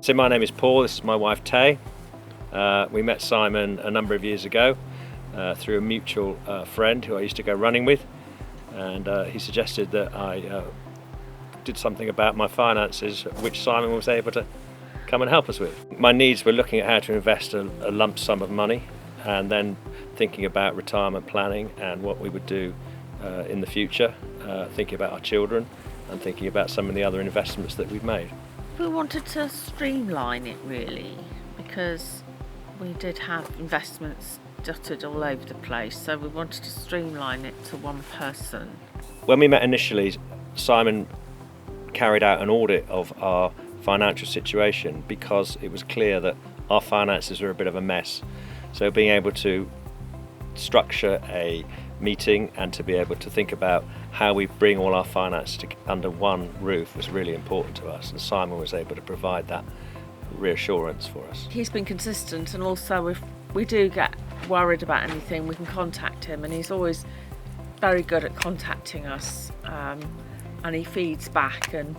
So my name is Paul, this is my wife Tay. We met Simon a number of years ago through a mutual friend who I used to go running with, and he suggested that I did something about my finances, which Simon was able to come and help us with. My needs were looking at how to invest a lump sum of money, and then thinking about retirement planning and what we would do in the future, thinking about our children and thinking about some of the other investments that we've made. We wanted to streamline it really, because we did have investments dotted all over the place, so we wanted to streamline it to one person. When we met initially, Simon carried out an audit of our financial situation because it was clear that our finances were a bit of a mess. So being able to structure a meeting and to be able to think about how we bring all our finances under one roof was really important to us, and Simon was able to provide that reassurance for us. He's been consistent, and also if we do get worried about anything, we can contact him, and he's always very good at contacting us, and he feeds back and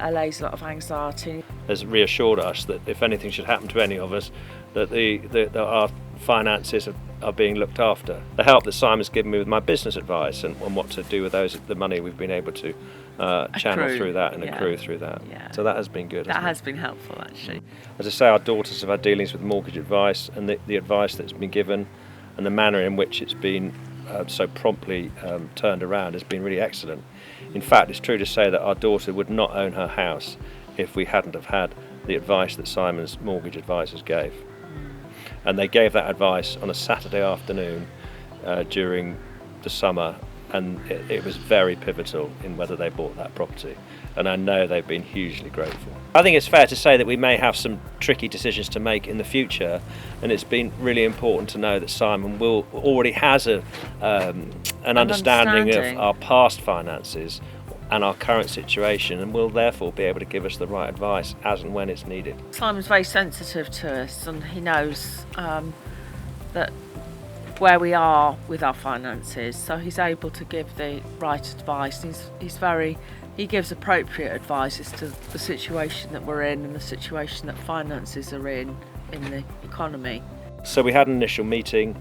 allays a lot of anxiety. Has reassured us that if anything should happen to any of us, that our finances are being looked after. The help that Simon's given me with my business advice and what to do with the money we've been able to channel through that and accrue through that. Yeah. So that has been good. That has been helpful actually. As I say, our daughters have had dealings with mortgage advice, and the advice that's been given and the manner in which it's been so promptly turned around has been really excellent. In fact, it's true to say that our daughter would not own her house if we hadn't have had the advice that Simon's mortgage advisors gave. And they gave that advice on a Saturday afternoon during the summer, and it was very pivotal in whether they bought that property. And I know they've been hugely grateful. I think it's fair to say that we may have some tricky decisions to make in the future, and it's been really important to know that Simon already has an understanding of our past finances and our current situation, and will therefore be able to give us the right advice as and when it's needed. Simon's very sensitive to us, and he knows that where we are with our finances, so he's able to give the right advice. He gives appropriate advice as to the situation that we're in and the situation that finances are in the economy. So we had an initial meeting,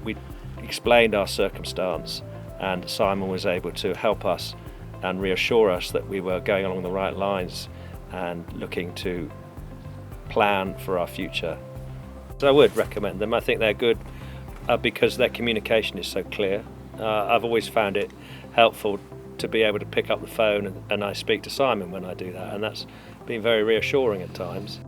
we explained our circumstance, and Simon was able to help us and reassure us that we were going along the right lines and looking to plan for our future. So I would recommend them. I think they're good because their communication is so clear. I've always found it helpful to be able to pick up the phone and I speak to Simon when I do that, and that's been very reassuring at times.